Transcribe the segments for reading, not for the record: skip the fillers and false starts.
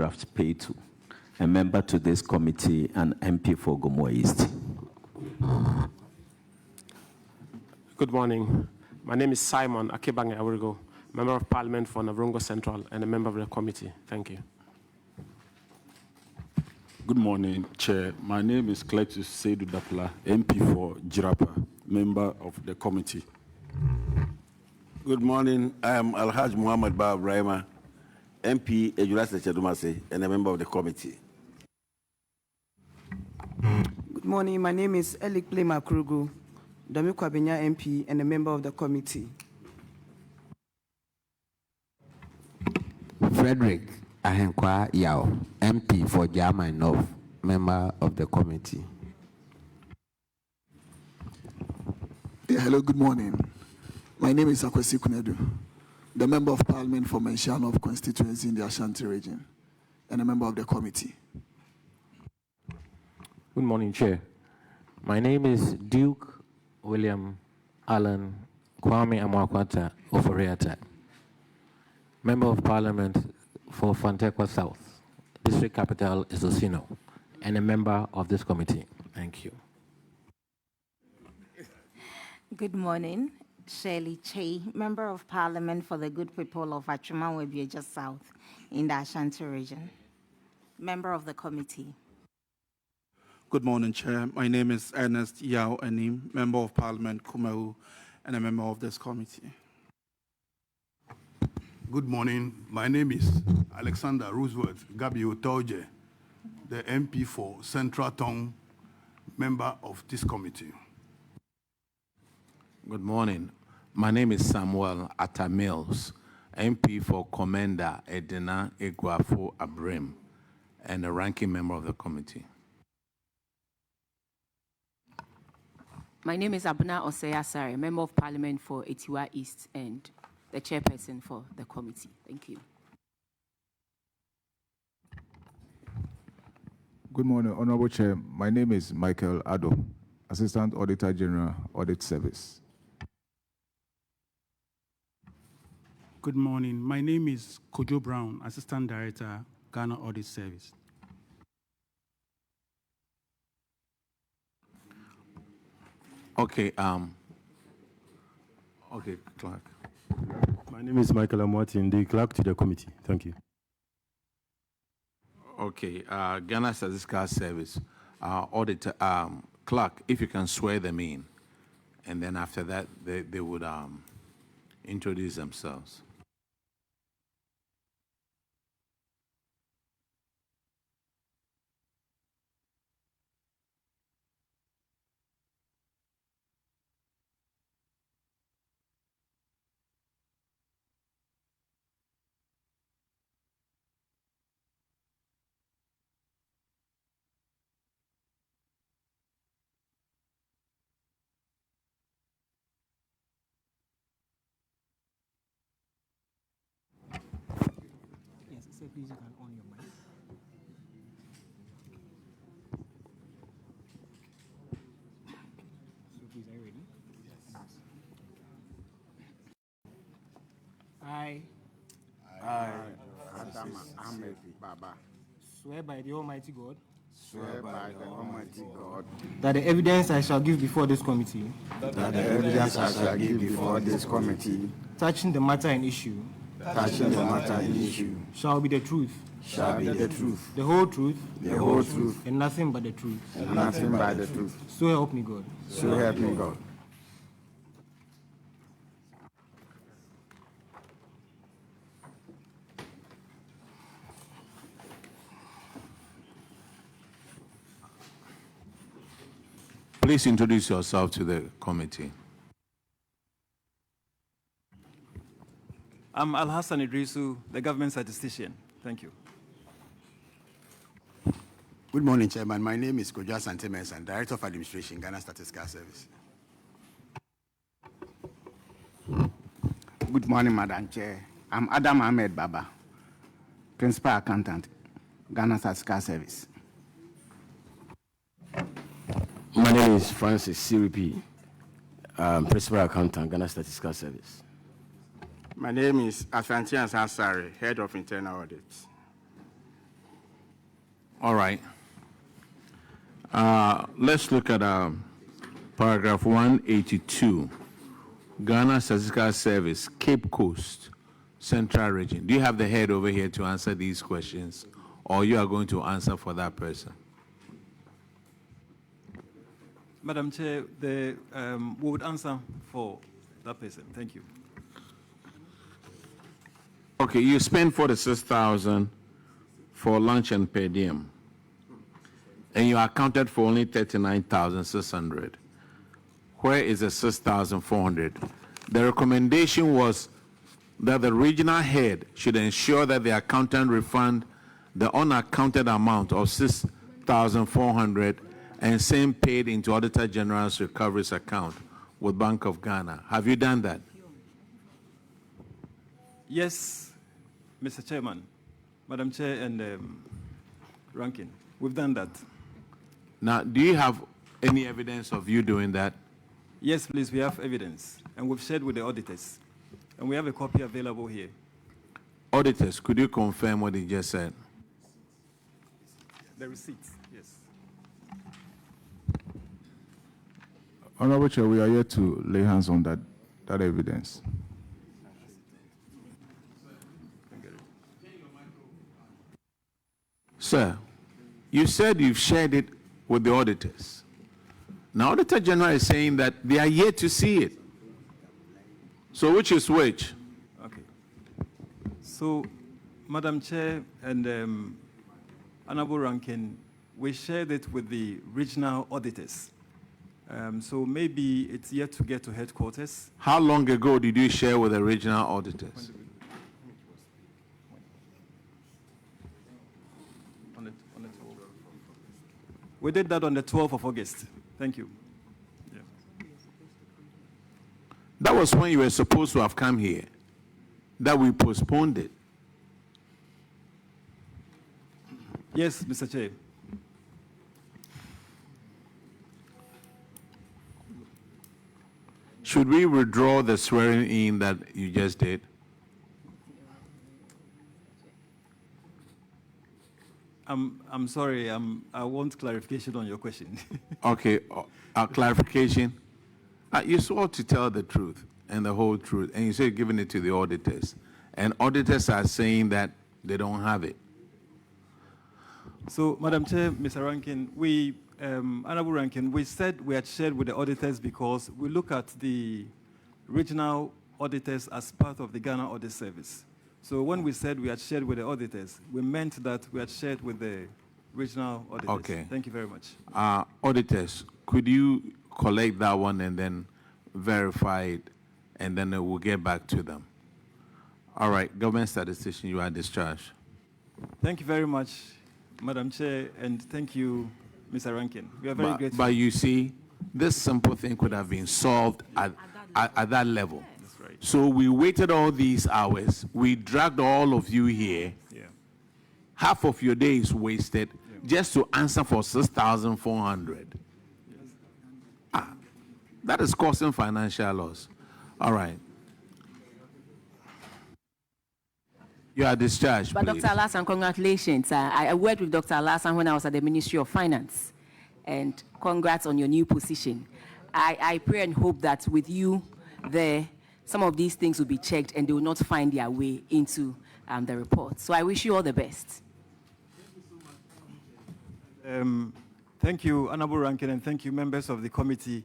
paragraphs paid to a member to this committee and MP for Gomoa East. Good morning. My name is Simon Akebange Awurigo, Member of Parliament for Navrongo Central and a member of the committee. Thank you. Good morning, Chair. My name is Cletus Seydou Dapla, MP for Jirapa, member of the committee. Good morning. I am Alhaj Muhammad Ba Brahima, MP Ejulasa Chedumase, and a member of the committee. Good morning. My name is Elik Plema Krugu, Domi Kwabenya MP and a member of the committee. Frederick Ahenkwa Yao, MP for Jama North, member of the committee. Hello, good morning. My name is Akwesi Kunedu, the member of Parliament for Mensha North constituency in the Ashanti region, and a member of the committee. Good morning, Chair. My name is Duke William Allen Kwame Amwakwata Oforeata, member of Parliament for Fantekwa South. District capital is Osino, and a member of this committee. Thank you. Good morning. Shirley Che, Member of Parliament for the Good People of Achuma-Webieja South in the Ashanti region. Member of the committee. Good morning, Chair. My name is Ernest Yao Anim, Member of Parliament Kumehu, and a member of this committee. Good morning. My name is Alexander Roosevelt Gabio Toje, the MP for Central Tong, member of this committee. Good morning. My name is Samuel Atta Mills, MP for Commander Edina Eguafo Abrim, and a ranking member of the committee. My name is Abuna Osei Asare, Member of Parliament for Etiwa East and the chairperson for the committee. Thank you. Good morning, Honorable Chair. My name is Michael Addo, Assistant Auditor General, Audit Service. Good morning. My name is Kojo Brown, Assistant Director, Ghana Audit Service. Okay, okay, clerk. My name is Michael Amwatin, the clerk to the committee. Thank you. Okay, Ghana Statistical Service, auditor, clerk, if you can swear them in, and then after that, they would introduce themselves. Please, you can on your mic. So please, are you ready? Yes. I, Adam Ahmed Baba, swear by the Almighty God. Swear by the Almighty God That the evidence I shall give before this committee. that the evidence I shall give before this committee Touching the matter in issue. touching the matter in issue Shall be the truth. shall be the truth, The whole truth. the whole truth, And nothing but the truth. and nothing but the truth. So help me God. So help me God. Please introduce yourself to the committee. I'm Al Hassan Idrisu, the government statistician. Thank you. Good morning, Chairman. My name is Kojo Santemes, and Director of Administration, Ghana Statistical Service. Good morning, Madam Chair. I'm Adam Ahmed Baba, Principal Accountant, Ghana Statistical Service. My name is Francis Siripi, Principal Accountant, Ghana Statistical Service. My name is Asanti Ansari, Head of Internal Audit. All right. Let's look at paragraph 182. Ghana Statistical Service, Cape Coast, Central Region. Do you have the head over here to answer these questions, or you are going to answer for that person? Madam Chair, we would answer for that person. Thank you. Okay, you spend 46,000 for lunch and per diem, and you accounted for only 39,600. Where is the 6,400? The recommendation was that the regional head should ensure that the accountant refund the unaccounted amount of 6,400 and same paid into Auditor General's recoveries account with Bank of Ghana. Have you done that? Yes, Mr. Chairman, Madam Chair, and Ranking. We've done that. Now, do you have any evidence of you doing that? Yes, please, we have evidence, and we've shared with the auditors, and we have a copy available here. Auditors, could you confirm what he just said? The receipts, yes. Honorable Chair, we are here to lay hands on that evidence. Sir, you said you've shared it with the auditors. Now, Auditor General is saying that they are yet to see it. So which is which? Okay. So, Madam Chair and Honorable Rankin, we shared it with the regional auditors. So maybe it's yet to get to headquarters. How long ago did you share with the regional auditors? On the 12th. We did that on the 12th of August. Thank you. Yeah. That was when you were supposed to have come here, that we postponed it. Yes, Mr. Chair. Should we withdraw the swearing in that you just did? I'm sorry. I want clarification on your question. Okay, clarification. You swore to tell the truth and the whole truth, and you said giving it to the auditors. And auditors are saying that they don't have it. So, Madam Chair, Mr. Rankin, Honorable Rankin, we said we had shared with the auditors because we look at the regional auditors as part of the Ghana Audit Service. So when we said we had shared with the auditors, we meant that we had shared with the regional auditors. Okay. Thank you very much. Auditors, could you collect that one and then verify it, and then we'll get back to them. All right, government statistician, you are discharged. Thank you very much, Madam Chair, and thank you, Mr. Rankin. We are very grateful. But you see, this simple thing could have been solved at that level. That's right. So we waited all these hours. We dragged all of you here. Yeah. Half of your day is wasted just to answer for 6,400. That is causing financial loss. All right. You are discharged, But please. Dr. Alasan, congratulations. I worked with Dr. Alasan when I was at the Ministry of Finance. And congrats on your new position. I pray and hope that with you there, some of these things will be checked and they will not find their way into the report. So I wish you all the best. Thank you, Honorable Rankin, and thank you, members of the committee.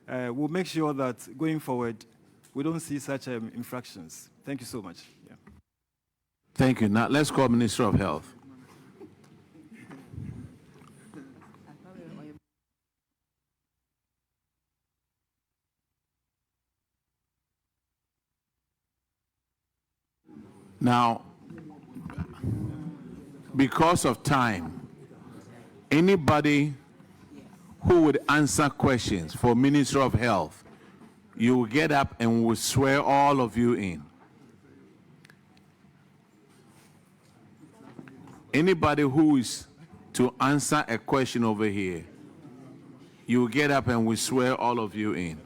We'll make sure that going forward, we don't see such infractions. Thank you so much. Yeah. Thank you. Now let's call Minister of Health. Now, because of time, anybody who would answer questions for Minister of Health, you will get up and we'll swear all of you in. Anybody who is to answer a question over here, you will get up and we swear all of you in.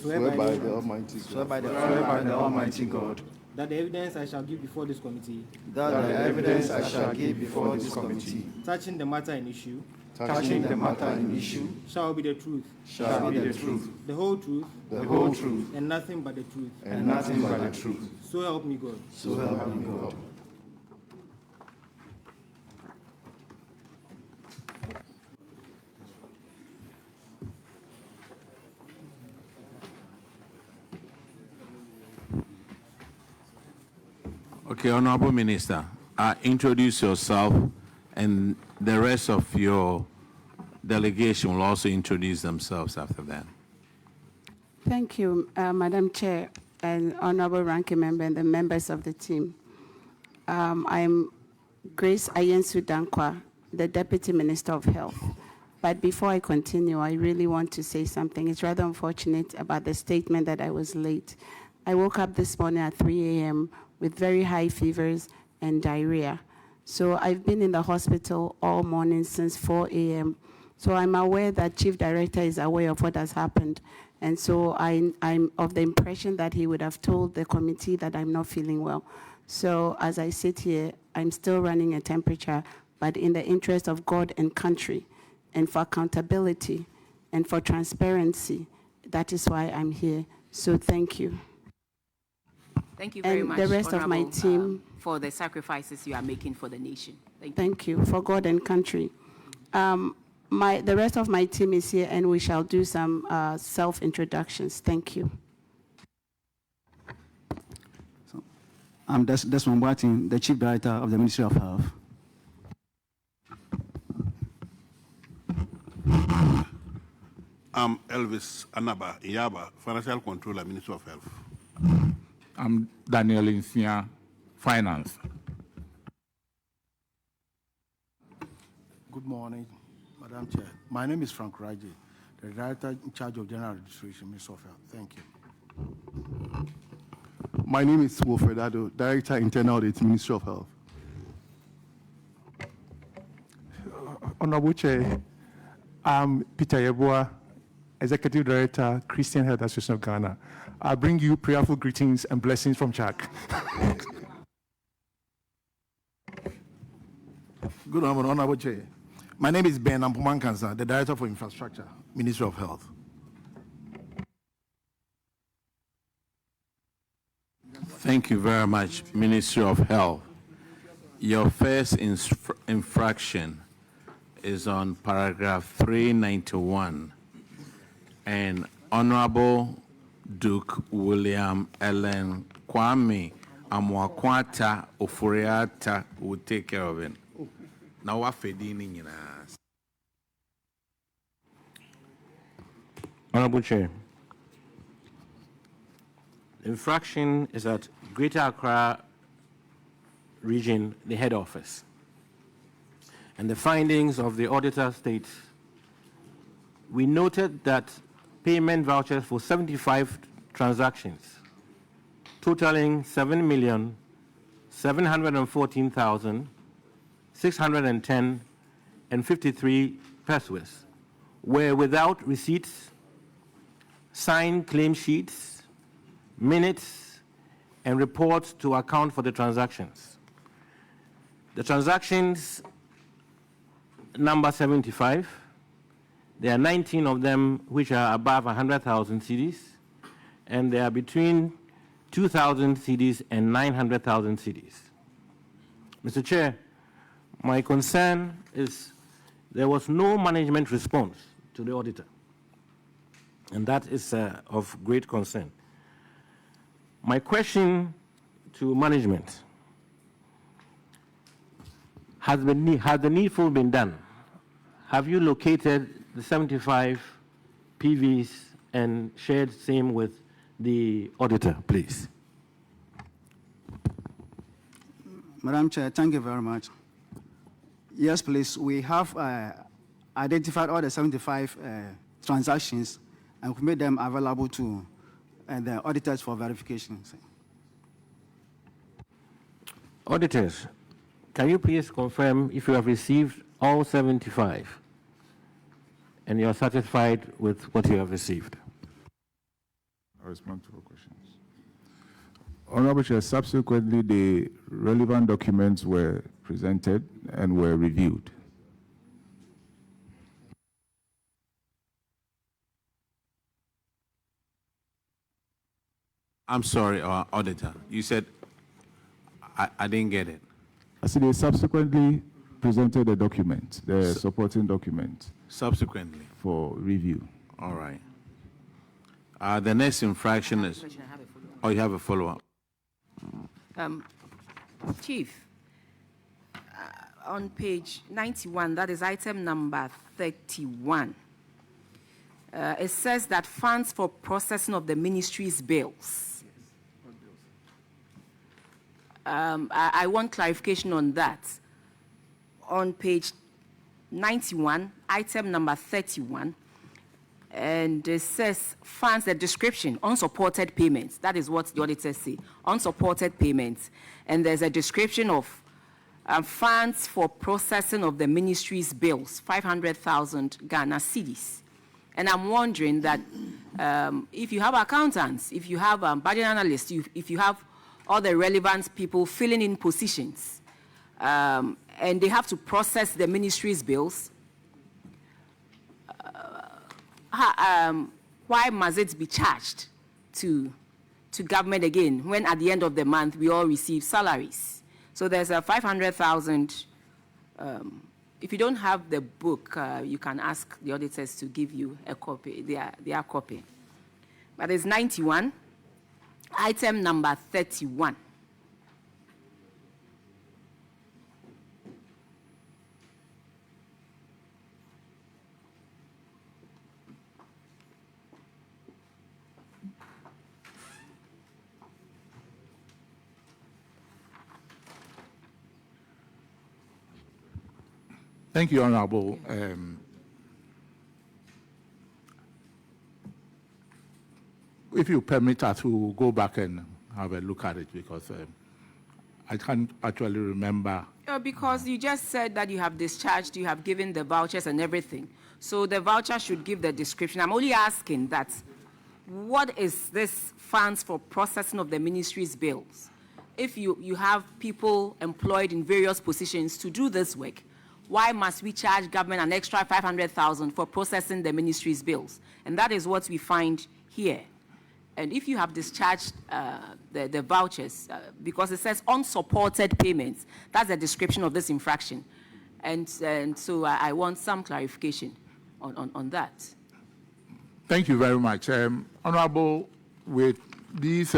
Swear by the Almighty God. Swear by the Almighty God. That the evidence I shall give before this committee. That the evidence I shall give before this committee. Touching the matter in issue. Touching the matter in issue. Shall be the truth. Shall be the truth. The whole truth. The whole truth. And nothing but the truth. And nothing but the truth. So help me God. So help me God. Okay, Honorable Minister, introduce yourself, and the rest of your delegation will also introduce themselves after that. Thank you, Madam Chair and Honorable Ranking Member and the members of the team. I'm Grace Ayensu Dankwa, the Deputy Minister of Health. But before I continue, I really want to say something. It's rather unfortunate about the statement that I was late. I woke up this morning at 3 a.m. with very high fevers and diarrhea. So I've been in the hospital all morning since 4 a.m. So I'm aware that Chief Director is aware of what has happened. And so I'm of the impression that he would have told the committee that I'm not feeling well. So as I sit here, I'm still running a temperature, but in the interest of God and country, and for accountability, and for transparency, that is why I'm here. So thank you. Thank you very much, the rest of my team, for the sacrifices you are making for the nation. Thank you, for God and country. The rest of my team is here, and we shall do some self-introductions. Thank you. I'm Desmond Boatin, the Chief Director of the Ministry of Health. I'm Elvis Anaba Iyaba, Financial Controller, Ministry of Health. I'm Daniel Insia, Finance. Good morning, Madam Chair. My name is Frank Raji, the Director in charge of General Registration, Ministry of Health. Thank you. My name is Wilfred Ado, Director Internal Audit, Ministry of Health. Honorable Chair, I'm Peter Yeboah, Executive Director, Christian Health Association of Ghana. I bring you prayerful greetings and blessings from Chak. Good morning, Honorable Chair. My name is Ben Ampumankansa, the Director for Infrastructure, Ministry of Health. Thank you very much, Ministry of Health. Your first infraction is on paragraph 391, and Honorable Duke William Ellen Kwame Amwakwata Oforiata will take care of it. Now what feeding in us? Honorable Chair, the infraction is at Greater Accra Region, the head office. And the findings of the auditor state, we noted that payment vouchers for 75 transactions, totaling 7,714,610 and 53 pesos, were without receipts, signed claim sheets, minutes, and reports to account for the transactions. The transactions number 75. There are 19 of them which are above 100,000 cedis, and they are between 2,000 cedis and 900,000 cedis. Mr. Chair, my concern is there was no management response to the auditor, and that is of great concern. My question to management, has the needful been done? Have you located the 75 PVs and shared same with the auditor, please? Madam Chair, thank you very much. Yes, please. We have identified all the 75 transactions, and we made them available to the auditors for verification. Auditors, can you please confirm if you have received all 75 and you are satisfied with what you have received? I'll respond to your questions. Honorable Chair, subsequently, the relevant documents were presented and were reviewed. I'm sorry, Auditor. You said, I didn't get it. I said they subsequently presented the document, the supporting document. Subsequently? For review. All right. The next infraction is... Oh, you have a follow-up? Chief, on page 91, that is item number 31, it says that funds for processing of the ministry's bills. I want clarification on that. On page 91, item number 31, and it says funds, the description, unsupported payments. That is what the auditors say, unsupported payments. And there's a description of funds for processing of the ministry's bills, 500,000 Ghana cedis. And I'm wondering that if you have accountants, if you have budget analysts, if you have all the relevant people filling in positions, and they have to process the ministry's bills, why must it be charged to government again when at the end of the month we all receive salaries? So there's a 500,000. If you don't have the book, you can ask the auditors to give you a copy, their copy. But it's 91, item number 31. Thank you, Honorable. If you permit us to go back and have a look at it, because I can't actually remember. Because you just said that you have discharged, you have given the vouchers and everything. So the voucher should give the description. I'm only asking that, what is this funds for processing of the ministry's bills? If you have people employed in various positions to do this work, why must we charge government an extra 500,000 for processing the ministry's bills? And that is what we find here. And if you have discharged the vouchers, because it says unsupported payments, that's a description of this infraction. And so I want some clarification on that. Thank you very much. Honorable, with these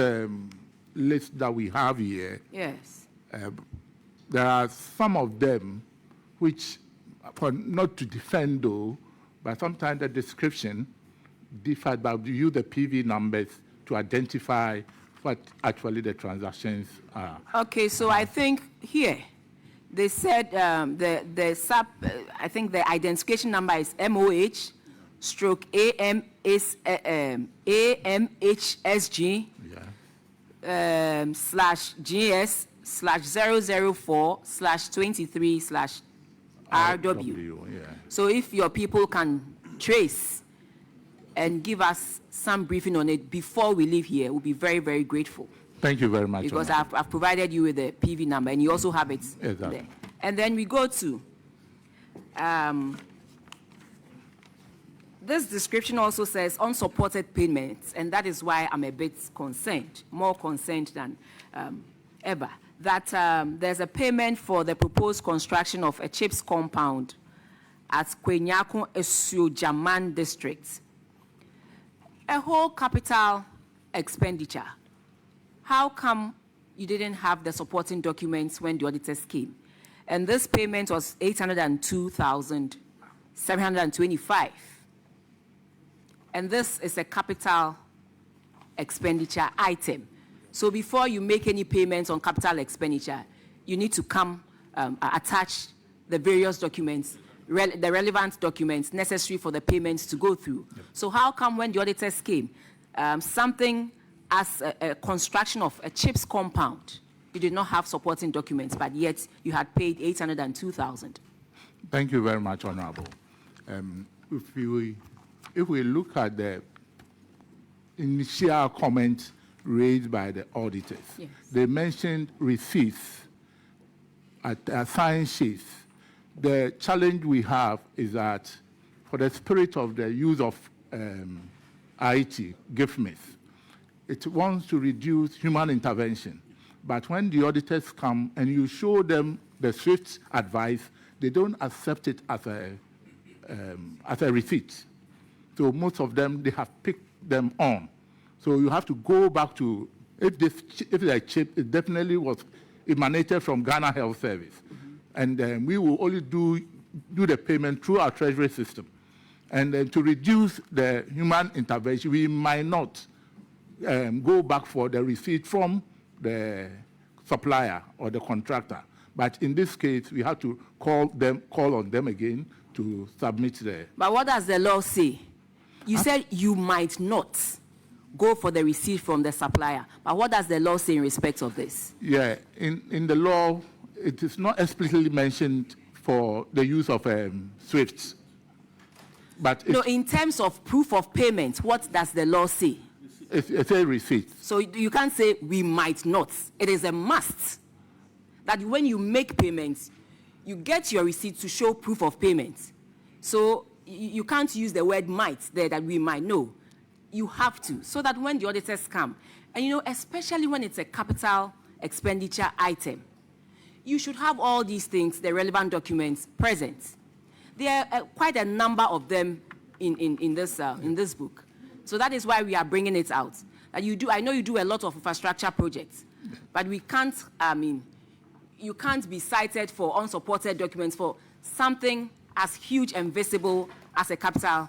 lists that we have here, yes, there are some of them which, for not to defend though, but sometimes the description differed, but we use the PV numbers to identify what actually the transactions are. Okay, so I think here, they said I think the identification number is MOH stroke AMHSG slash GS slash 004 slash 23 slash RW. So if your people can trace and give us some briefing on it before we leave here, we'll be very, very grateful. Thank you very much. Because I've provided you with the PV number, and you also have it there. And then we go to, this description also says unsupported payments, and that is why I'm a bit concerned, more concerned than ever, that there's a payment for the proposed construction of a chips compound at Kwenyako Esujaman district. A whole capital expenditure. How come you didn't have the supporting documents when the auditors came? And this payment was 802,725. And this is a capital expenditure item. So before you make any payments on capital expenditure, you need to come attach the various documents, the relevant documents necessary for the payments to go through. Yep. So how come when the auditors came, something as a construction of a chips compound, you did not have supporting documents, but yet you had paid 802,000? Thank you very much, Honorable. If we look at the initial comments raised by the auditors. Yes. They mentioned receipts at science sheets. The challenge we have is that for the spirit of the use of IT, GIFMIS, it wants to reduce human intervention. But when the auditors come and you show them the SWIFT advice, they don't accept it as a receipt. So most of them, they have picked them on. So you have to go back to, if the chip, it definitely was emanated from Ghana Health Service. And we will only do the payment through our treasury system. And to reduce the human intervention, we might not go back for the receipt from the supplier or the contractor. But in this case, we have to call on them again to submit the... But what does the law say? You said you might not go for the receipt from the supplier. But what does the law say in respect of this? Yeah, in the law, it is not explicitly mentioned for the use of SWIFT. But no, in terms of proof of payment, what does the law say? It's a receipt. So you can't say we might not. It is a must that when you make payments, you get your receipt to show proof of payment. So you can't use the word might there that we might know. You have to, so that when the auditors come, and you know, especially when it's a capital expenditure item, you should have all these things, the relevant documents, present. There are quite a number of them in this book. So that is why we are bringing it out. That I know you do a lot of infrastructure projects, but we can't, you can't be cited for unsupported documents for something as huge and visible as a capital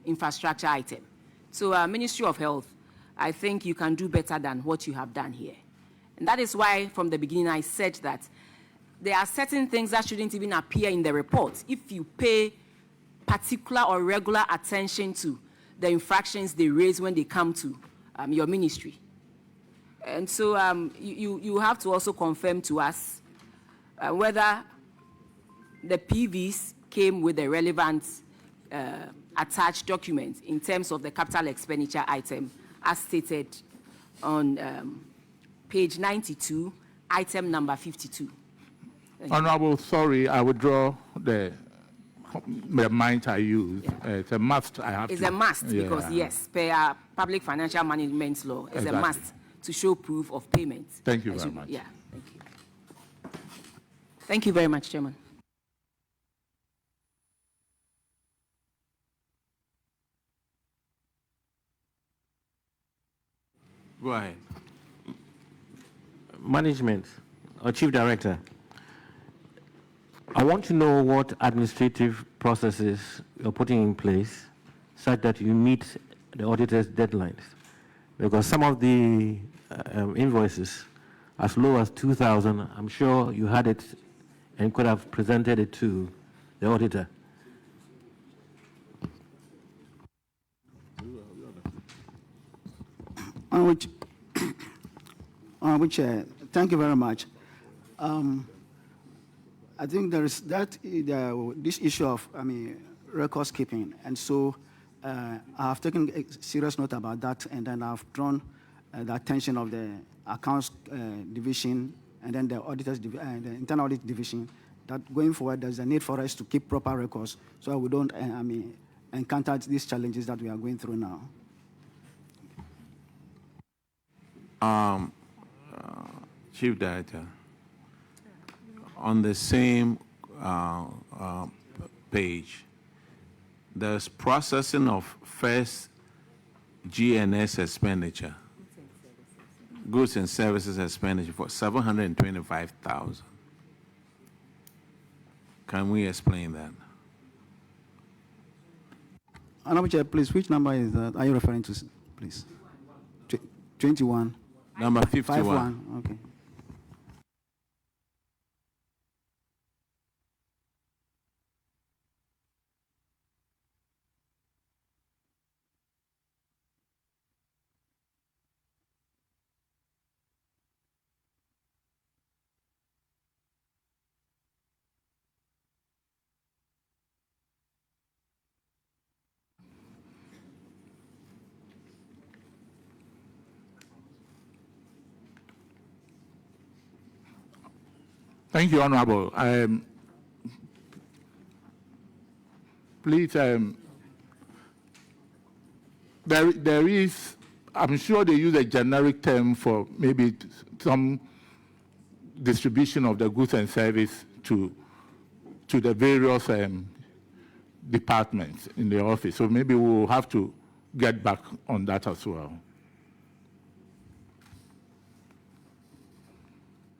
infrastructure item. So Ministry of Health, I think you can do better than what you have done here. And that is why from the beginning I said that there are certain things that shouldn't even appear in the report if you pay particular or regular attention to the infractions they raise when they come to your ministry. And so you have to also confirm to us whether the PVs came with the relevant attached documents in terms of the capital expenditure item as stated on page 92, item number 52. Honorable, sorry, I withdraw the mind I used. Yeah. It's a must. It's a must because, yes, per our public financial management law, it's a must to show proof of payment. Thank you very much. Yeah, thank you. Thank you very much, Chairman. Go ahead. Management, or Chief Director, I want to know what administrative processes you're putting in place such that you meet the auditor's deadlines. Because some of the invoices, as low as 2,000, I'm sure you had it and could have presented it to the auditor. Chair, thank you very much. I think there is this issue of, records keeping, and so I have taken a serious note about that, and then I've drawn the attention of the accounts division, and then the auditors, the internal audit division, that going forward there's a need for us to keep proper records, so we don't, encounter these challenges that we are going through now. Chief Director, on the same page, there's processing of first GNS expenditure, goods and services expenditure for 725,000. Can we explain that? Honorable Chair, please, which number is that? Are you referring to, please? 21. Number 51. 51, okay. Thank you, Honorable. Please, there is, I'm sure they use a generic term for maybe some distribution of the goods and service to the various departments in the office. So maybe we'll have to get back on that as well.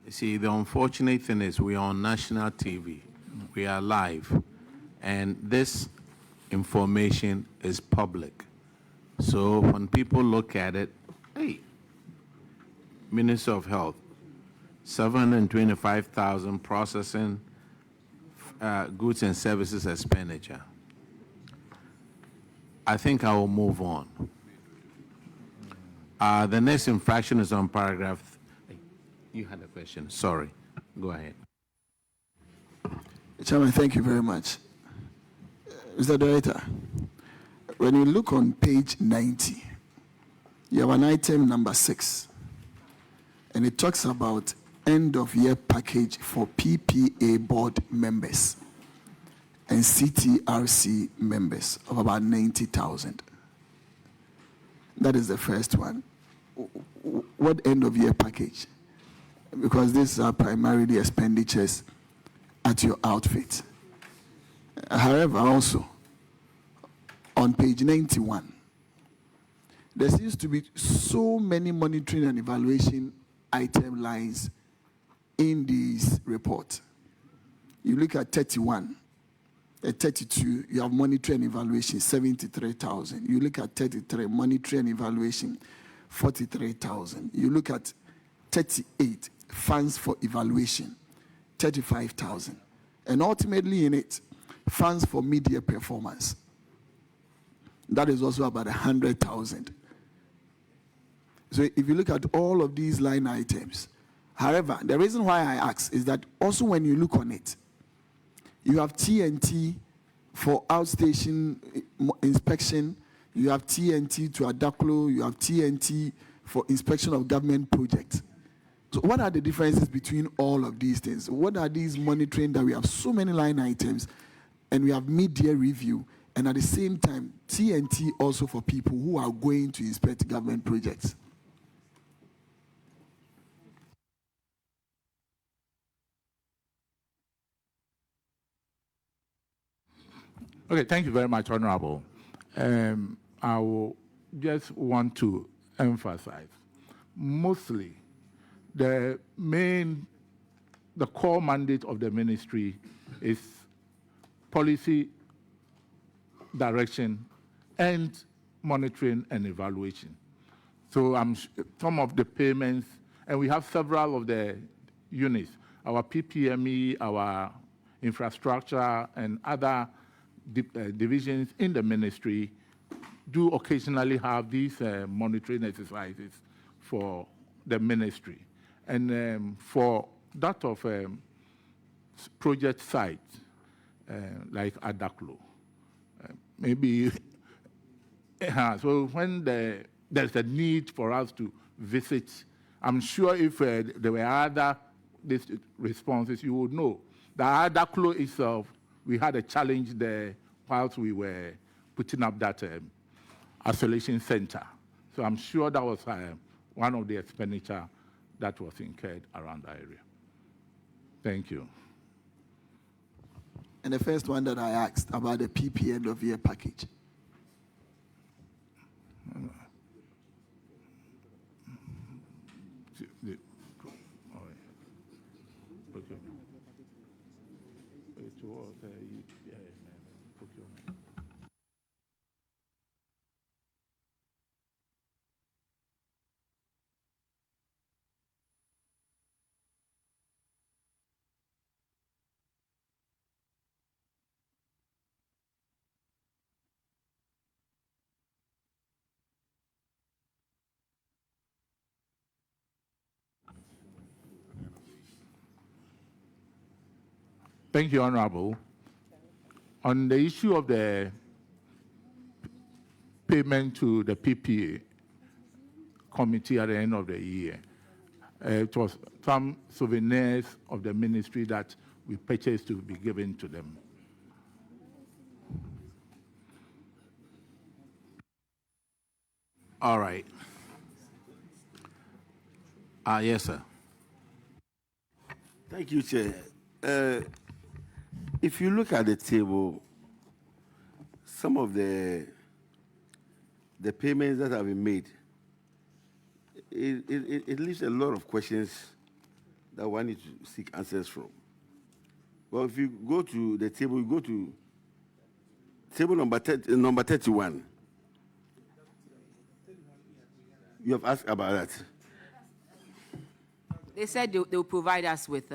You see, the unfortunate thing is we are on national TV. We are live. And this information is public. So when people look at it, hey, Minister of Health, 725,000 processing goods and services expenditure. I think I will move on. The next infraction is on paragraph. You had a question. Sorry. Go ahead. Chairman, thank you very much. Mr. Director, when you look on page 90, you have an item number 6, and it talks about end-of-year package for PPA board members and CTRC members of about 90,000. That is the first one. What end-of-year package? Because these are primarily expenditures at your outfit. However, also, on page 91, there seems to be so many monitoring and evaluation item lines in this report. You look at 31, at 32, you have monitoring and evaluation, 73,000. You look at 33, monitoring and evaluation, 43,000. You look at 38, funds for evaluation, 35,000. And ultimately in it, funds for media performance. That is also about 100,000. So if you look at all of these line items, however, the reason why I ask is that also when you look on it, you have TNT for outstation inspection, you have TNT to Adaklo, you have TNT for inspection of government projects. So what are the differences between all of these things? What are these monitoring that we have so many line items and we have media review, and at the same time, TNT also for people who are going to inspect government projects? Okay, thank you very much, Honorable. I will just want to emphasize, mostly, the core mandate of the ministry is policy direction and monitoring and evaluation. So some of the payments, and we have several of the units, our PPME, our infrastructure, and other divisions in the ministry do occasionally have these monitoring exercises for the ministry. And for that of project sites, like Adaklo, maybe, so when there's a need for us to visit, I'm sure if there were other responses, you would know. The Adaklo itself, we had a challenge there whilst we were putting up that isolation center. So I'm sure that was one of the expenditure that was incurred around the area. Thank you. And the first one that I asked about the PP end of year package. Thank you, Honorable. On the issue of the payment to the PPA committee at the end of the year, It was some souvenirs of the ministry that we purchased to be given to them. All right. Yes, sir. Thank you, Chair. If you look at the table, some of the payments that have been made, it leaves a lot of questions that one needs to seek answers from. Well, if you go to the table, you go to table number 31. You have asked about that. They said they'll provide us with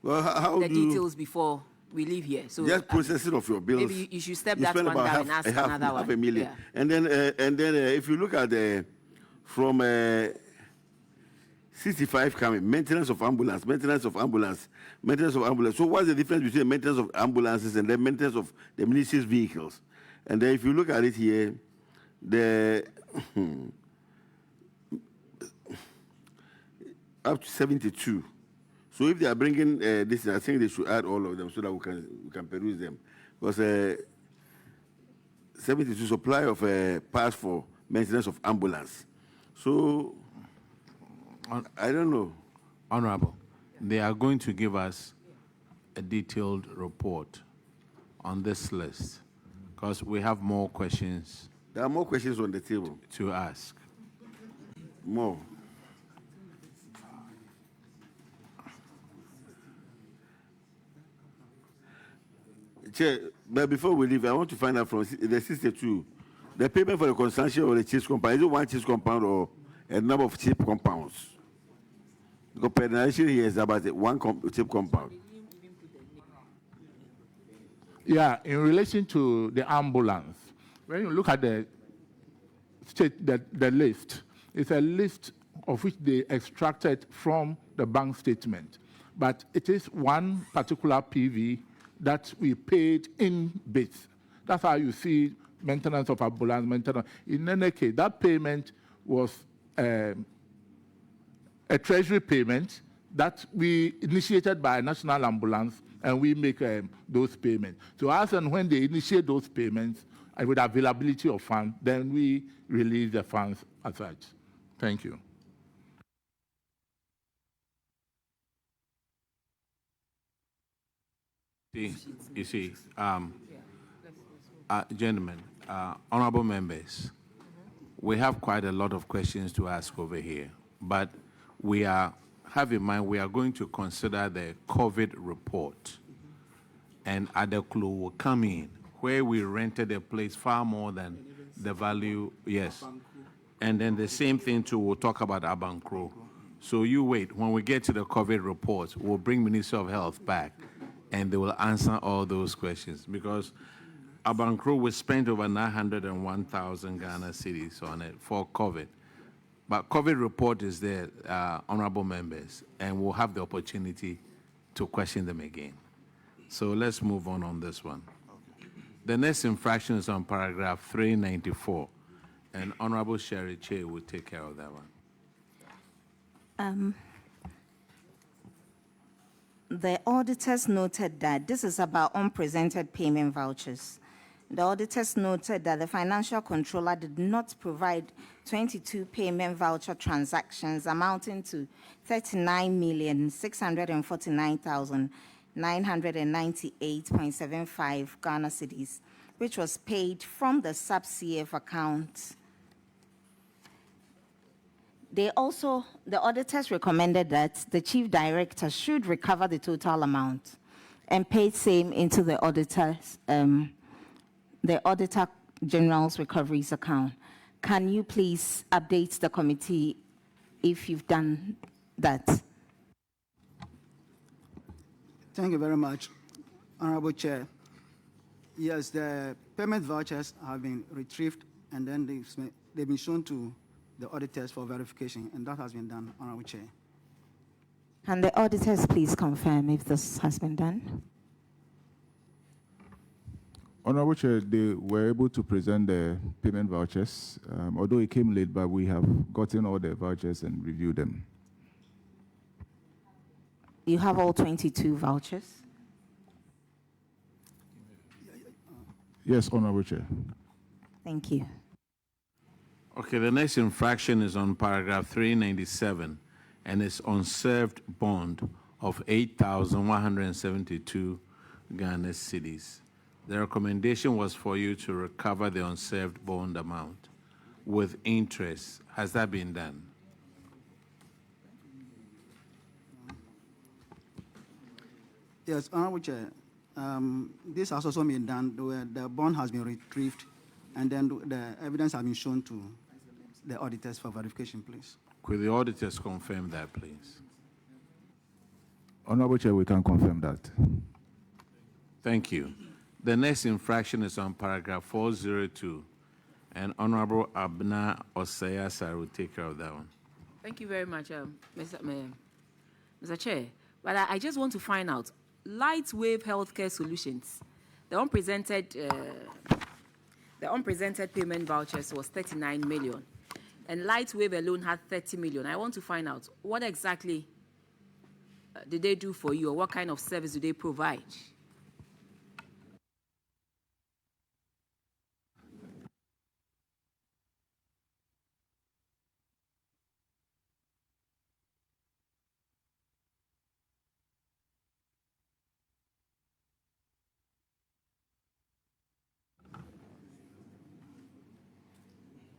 Well, how the do you- details before we leave here. So Just processing of your bills. maybe you should step you that spend one about down and ask another one. half a million. Yeah. And then if you look at from 65 coming, maintenance of ambulance. So what's the difference between maintenance of ambulances and the maintenance of the ministry's vehicles? And then if you look at it here, the up to 72. So if they are bringing this, I think they should add all of them so that we can peruse them. Because 72 supply of parts for maintenance of ambulance. So I don't know. Honorable, they are going to give us a detailed report on this list because we have more questions. There are more questions on the table to ask. More. Chair, but before we leave, I want to find out from the 62, the payment for the consumption of the cheese compound, is it one cheese compound or a number of cheap compounds? The penalization here is about one cheap compound. Yeah, in relation to the ambulance, when you look at the list, it's a list of which they extracted from the bank statement. But it is one particular PV that we paid in bits. That's how you see maintenance of ambulance, maintenance. In any case, that payment was a treasury payment that we initiated by National Ambulance, and we make those payments. So as and when they initiate those payments, and with availability of funds, then we release the funds as such. Thank you. You see, gentlemen, honorable members, we have quite a lot of questions to ask over here, but have in mind we are going to consider the COVID report, and Adeklu will come in where we rented a place far more than the value, yes. And then the same thing too, we'll talk about Abankro. So you wait, when we get to the COVID report, we'll bring Ministry of Health back and they will answer all those questions because Abankro will spend over 901,000 Ghana cedis on it for COVID. But COVID report is there, honorable members, and we'll have the opportunity to question them again. So let's move on this one. The next infraction is on paragraph 394, and Honorable Sherry Che will take care of that one. The auditors noted that this is about unpresented payment vouchers. The auditors noted that the financial controller did not provide 22 payment voucher transactions amounting to 39,649,998.75 Ghana cedis, which was paid from the sub-CF account. The auditors recommended that the chief director should recover the total amount and pay same into the Auditor General's recoveries account. Can you please update the committee if you've done that? Thank you very much, Honorable Chair. Yes, the payment vouchers have been retrieved and then they've been shown to the auditors for verification, and that has been done, Honorable Chair. Can the auditors please confirm if this has been done? Honorable Chair, they were able to present the payment vouchers, although it came late, but we have gotten all the vouchers and reviewed them. You have all 22 vouchers? Yes, Honorable Chair. Thank you. Okay, the next infraction is on paragraph 397, and it's unserved bond of 8,172 Ghana cedis. The recommendation was for you to recover the unserved bond amount with interest. Has that been done? Yes, Honorable Chair. This has also been done. The bond has been retrieved, and then the evidence has been shown to the auditors for verification, please. Could the auditors confirm that, please? Honorable Chair, we can confirm that. Thank you. The next infraction is on paragraph 402, and Honorable Abna Osayasa will take care of that one. Thank you very much, Mr. Chair. But I just want to find out, Lightwave Healthcare Solutions, the unpresented payment vouchers was 39 million, and Lightwave alone had 30 million. I want to find out what exactly did they do for you, or what kind of service do they provide?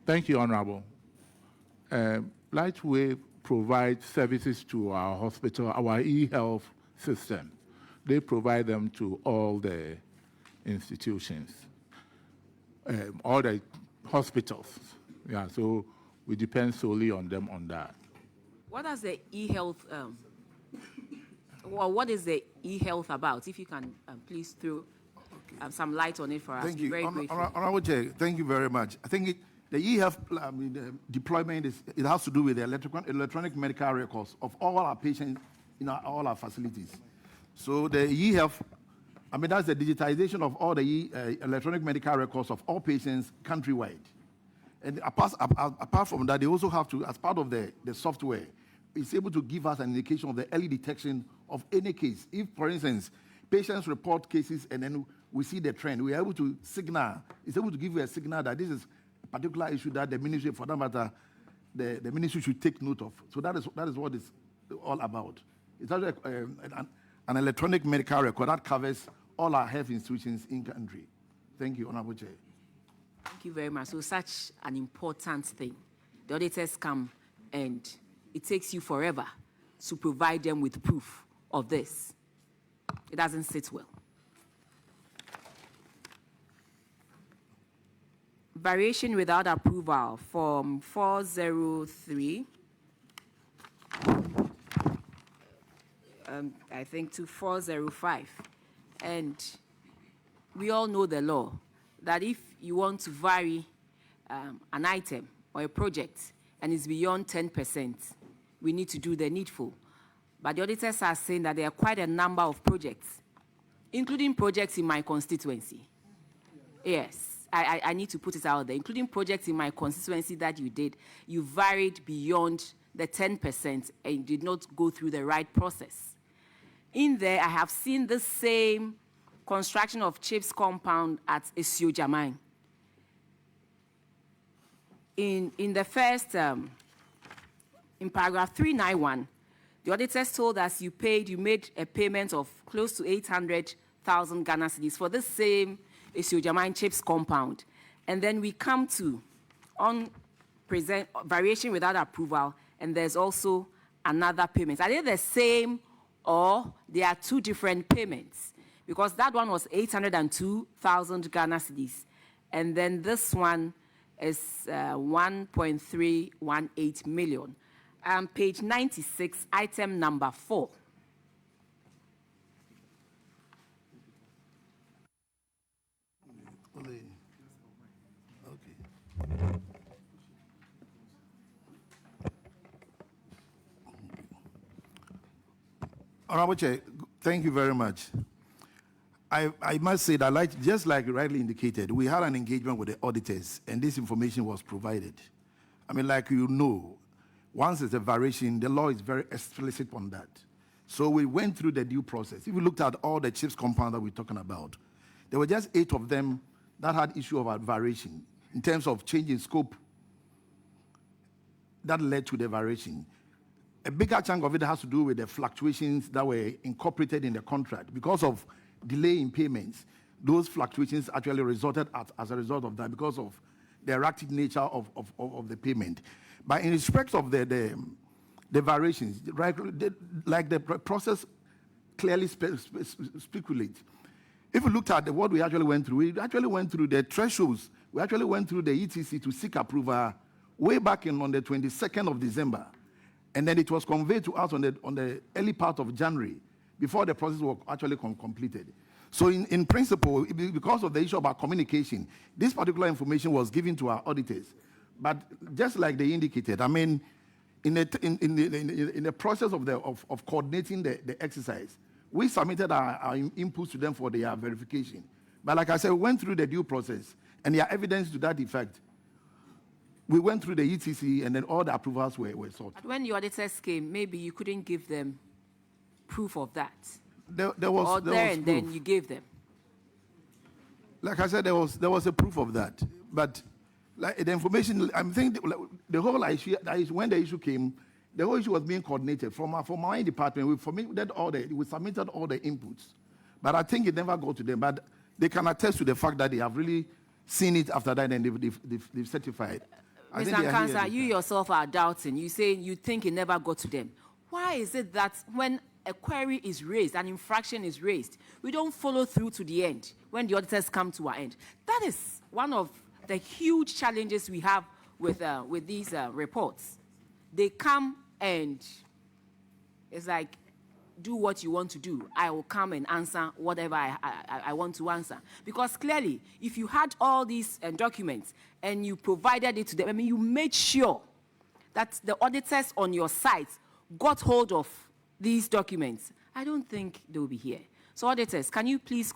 Thank you, Honorable. Lightwave provides services to our hospital, our e-health system. They provide them to all the institutions, all the hospitals. Yeah, so we depend solely on them on that. What does the e-health, well, what is the e-health about? If you can please throw some light on it for us. Thank you. Very grateful. Honorable Chair, thank you very much. I think the e-health the deployment it has to do with the electronic medical records of all our patients in all our facilities. So the e-health, that's the digitization of all the electronic medical records of all patients countrywide. And apart from that, they also have to, as part of the software, it's able to give us an indication of the early detection of any case. If, for instance, patients report cases and then we see the trend, we are able to signal, it's able to give you a signal that this is a particular issue that the ministry, for that matter, the ministry should take note of. So that is what it's all about. It's actually an electronic medical record that covers all our health institutions in country. Thank you, Honorable Chair. Thank you very much. So such an important thing. The auditors come and it takes you forever to provide them with proof of this. It doesn't sit well. Variation without approval from 403, I think, to 405. And we all know the law, that if you want to vary an item or a project and it's beyond 10%, we need to do the needful. But the auditors are saying that there are quite a number of projects, including projects in my constituency. Yes, I need to put it out there, including projects in my constituency that you did. You varied beyond the 10% and did not go through the right process. In there, I have seen the same construction of chips compound at Esio Jamai. In the first, in paragraph 391, the auditors told us you made a payment of close to 800,000 Ghana cedis for the same Esio Jamai chips compound. And then we come to variation without approval, and there's also another payment. Are they the same or they are two different payments? Because that one was 802,000 Ghana cedis. And then this one is 1.318 million. Page 96, item number 4. Honorable Chair, thank you very much. I must say that, just like you rightly indicated, we had an engagement with the auditors, and this information was provided. Like you know, once it's a variation, the law is very explicit on that. So we went through the due process. If you looked at all the chips compounds that we're talking about, there were just 8 of them that had issue of variation in terms of change in scope that led to the variation. A bigger chunk of it has to do with the fluctuations that were incorporated in the contract. Because of delay in payments, those fluctuations actually resulted as a result of that because of the erratic nature of the payment. But in respect of the variations, right, like the process clearly speculates. If you looked at what we actually went through, we actually went through the thresholds. We actually went through the ETC to seek approval way back on the 22nd of December. And then it was conveyed to us on the early part of January before the process was actually completed. So in principle, because of the issue about communication, this particular information was given to our auditors. But just like they indicated, I mean, in the process of coordinating the exercise, we submitted our inputs to them for their verification. But like I said, we went through the due process, and there are evidence to that effect. We went through the ETC, and then all the approvals were sought. When the auditors came, maybe you couldn't give them proof of that. There was then you gave them. Like I said, there was a proof of that. But like the information, I'm thinking the whole issue, when the issue came, the whole issue was being coordinated from my department. We submitted all the inputs, but I think it never got to them. But they can attest to the fact that they have really seen it after that, and they've certified. Mr. Nkansa, you yourself are doubting. You say you think it never got to them. Why is it that when a query is raised, an infraction is raised, we don't follow through to the end when the auditors come to our end? That is one of the huge challenges we have with these reports. They come and it's like, do what you want to do. I will come and answer whatever I want to answer. Because clearly, if you had all these documents and you provided it to them, I mean, you made sure that the auditors on your site got hold of these documents, I don't think they will be here. So auditors, can you please